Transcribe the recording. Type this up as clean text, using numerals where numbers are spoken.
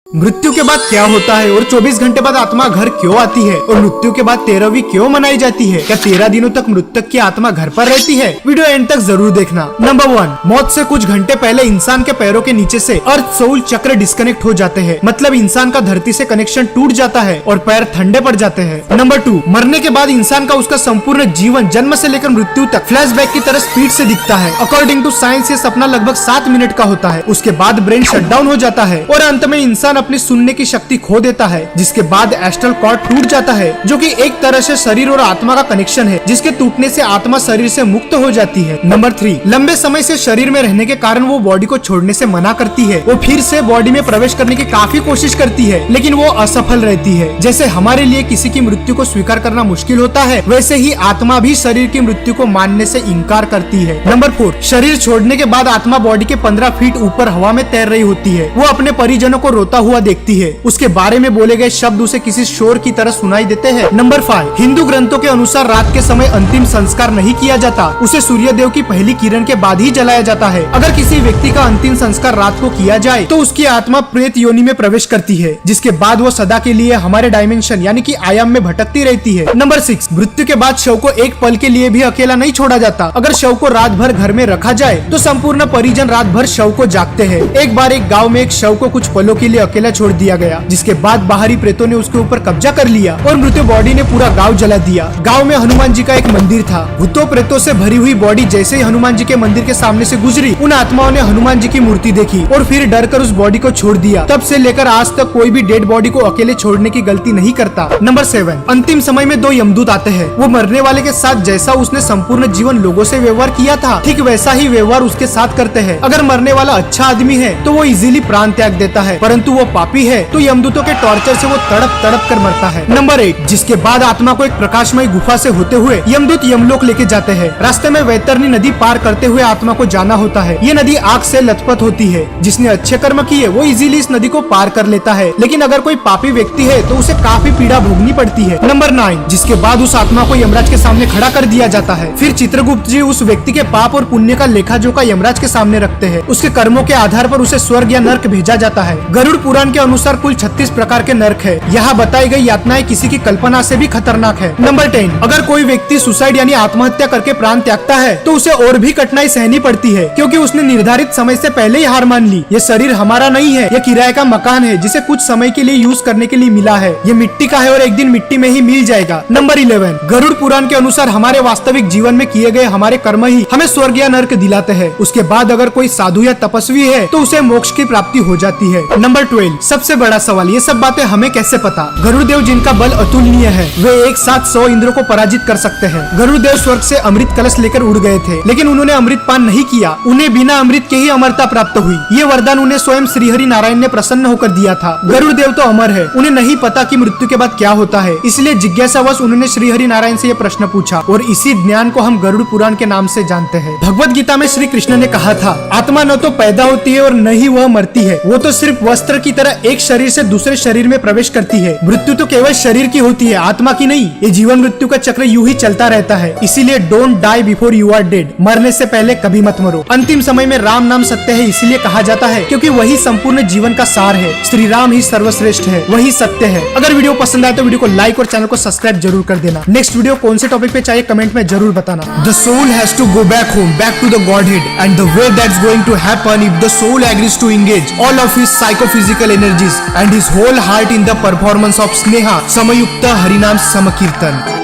मृत्यु के बाद क्या होता है और 24 घंटे बाद आत्मा घर क्यों आती है और मृत्यु के बाद 13वीं क्यों मनाई जाती है? क्या 13 दिनों तक मृतक की आत्मा घर पर रहती है? वीडियो एंड तक जरूर देखना। नंबर 1, मौत से कुछ घंटे पहले इंसान के पैरों के नीचे से अर्थ सोल चक्र डिस्कनेक्ट हो जाते हैं, मतलब इंसान का धरती से कनेक्शन टूट जाता है और पैर ठंडे पड़ जाते हैं। नंबर 2, मरने के बाद इंसान का उसका संपूर्ण जीवन जन्म से लेकर मृत्यु तक फ्लैशबैक की तरह स्पीड से दिखता है। अकॉर्डिंग टू साइंस ये सपना लगभग 7 मिनट का होता है। उसके बाद ब्रेन शटडाउन हो जाता है और अंत में इंसान अपनी सुनने की शक्ति खो देता है, जिसके बाद एस्ट्रल कॉर्ड टूट जाता है, जो कि एक तरह से शरीर और आत्मा का कनेक्शन है, जिसके टूटने से आत्मा शरीर से मुक्त हो जाती है। नंबर 3, लंबे समय से शरीर में रहने के कारण वो बॉडी को छोड़ने से मना करती है। वो फिर से बॉडी में प्रवेश करने की काफी कोशिश करती है, लेकिन वो असफल रहती है। जैसे हमारे लिए किसी की मृत्यु को स्वीकार करना मुश्किल होता है, वैसे ही आत्मा भी शरीर की मृत्यु को मानने से इनकार करती है। नंबर 4, शरीर छोड़ने के बाद आत्मा बॉडी के 15 फीट ऊपर हवा में तैर रही होती है। वो अपने परिजनों को रोता हुआ देखती है। उसके बारे में बोले गए शब्द उसे किसी शोर की तरह सुनाई देते हैं। नंबर 5, हिंदू ग्रंथों के अनुसार रात के समय अंतिम संस्कार नहीं किया जाता, उसे सूर्य देव की पहली किरण के बाद ही जलाया जाता है। अगर किसी व्यक्ति का अंतिम संस्कार रात को किया जाए तो उसकी आत्मा प्रेत योनि में प्रवेश करती है, जिसके बाद वो सदा के लिए हमारे डायमेंशन यानी कि आयाम में भटकती रहती है। नंबर 6, मृत्यु के बाद शव को एक पल के लिए भी अकेला नहीं छोड़ा जाता। अगर शव को रात भर घर में रखा जाए तो संपूर्ण परिजन रात भर शव को जागते हैं। एक बार एक गाँव में एक शव को कुछ पलों के लिए अकेला छोड़ दिया गया, जिसके बाद बाहरी प्रेतों ने उसके ऊपर कब्जा कर लिया और मृत्यु बॉडी ने पूरा गांव जला दिया। गांव में हनुमान जी का एक मंदिर था। भूतों प्रेतों से भरी हुई बॉडी जैसे ही हनुमान जी के मंदिर के सामने से गुजरी, उन आत्माओं ने हनुमान जी की मूर्ति देखी और फिर डरकर उस बॉडी को छोड़ दिया। तब से लेकर आज तक कोई भी डेड बॉडी को अकेले छोड़ने की गलती नहीं करता। नंबर 7, अंतिम समय में 2 यमदूत आते हैं। वो मरने वाले के साथ जैसा उसने संपूर्ण जीवन लोगों से व्यवहार किया था, ठीक वैसा ही व्यवहार उसके साथ करते हैं। अगर मरने वाला अच्छा आदमी है तो वो इजीली प्राण त्याग देता है, परंतु वो पापी है तो यमदूतों के टॉर्चर से वो तड़प कर मरता है। नंबर 8, जिसके बाद आत्मा को एक प्रकाशमय गुफा से होते हुए यमदूत यमलोक लेके जाते हैं। रास्ते में वैतरणी नदी पार करते हुए आत्मा को जाना होता है। ये नदी आग से लथपथ होती है। जिसने अच्छे कर्म किए वो इजीली इस नदी को पार कर लेता है, लेकिन अगर कोई पापी व्यक्ति है तो उसे काफी पीड़ा भोगनी पड़ती है। नंबर 9, जिसके बाद उस आत्मा को यमराज के सामने खड़ा कर दिया जाता है। फिर चित्रगुप्त जी उस व्यक्ति के पाप और पुण्य का लेखा जोखा यमराज के सामने रखते हैं। उसके कर्मों के आधार पर उसे स्वर्ग या नर्क भेजा जाता है। गरुड़ पुराण के अनुसार कुल 36 प्रकार के नर्क है। यहाँ बताई गई यातनाएं किसी की कल्पना से भी खतरनाक है। नंबर 10, अगर कोई व्यक्ति सुसाइड यानी आत्महत्या करके प्राण त्यागता है तो उसे और भी कठिनाई सहनी पड़ती है, क्योंकि उसने निर्धारित समय से पहले ही हार मान ली। ये शरीर हमारा नहीं है, ये किराए का मकान है जिसे कुछ समय के लिए यूज करने के लिए मिला है। ये मिट्टी का है और एक दिन मिट्टी में ही मिल जाएगा। नंबर 11, गरुड़ पुराण के अनुसार हमारे वास्तविक जीवन में किए गए हमारे कर्म ही हमें स्वर्ग या नर्क दिलाते हैं। उसके बाद अगर कोई साधु या तपस्वी है तो उसे मोक्ष की प्राप्ति हो जाती है। नंबर 12, सबसे बड़ा सवाल, ये सब बातें हमें कैसे पता? गरुड़ देव जिनका बल अतुलनीय है, वे एक साथ 100 इंद्रों को पराजित कर सकते हैं। गरुड़ देव स्वर्ग से अमृत कलश लेकर उड़ गए थे, लेकिन उन्होंने अमृत पान नहीं किया। उन्हें बिना अमृत के ही अमरता प्राप्त हुई। ये वरदान उन्हें स्वयं श्रीहरि नारायण ने प्रसन्न होकर दिया था। गरुड़ देव तो अमर है, उन्हें नहीं पता कि मृत्यु के बाद क्या होता है, इसलिए जिज्ञासावश उन्होंने श्रीहरि नारायण से ये प्रश्न पूछा और इसी ज्ञान को हम गरुड़ पुराण के नाम से जानते हैं। भगवत गीता में श्री कृष्ण ने कहा था, आत्मा न तो पैदा होती है और न ही वह मरती है, वो तो सिर्फ वस्त्र की तरह एक शरीर से दूसरे शरीर में प्रवेश करती है। मृत्यु तो केवल शरीर की होती है, आत्मा की नहीं। ये जीवन मृत्यु का चक्र यूं ही चलता रहता है, इसीलिए don't die before you are dead, मरने से पहले कभी मत मरो। अंतिम समय में राम नाम सत्य है इसलिए कहा जाता है क्योंकि वही संपूर्ण जीवन का सार है। श्री राम ही सर्वश्रेष्ठ है, वही सत्य है। अगर वीडियो पसंद आए तो वीडियो को लाइक और चैनल को सब्सक्राइब जरूर कर देना। नेक्स्ट वीडियो कौन से टॉपिक पे चाहिए कमेंट में जरूर बताना। The soul has to go back home, back to the godhead, and the way that's going to happen if the soul agrees to engage all of his psychophysical energies and his whole heart in the performance of स्नेहा समयुक्त हरिनाम समकीर्तन।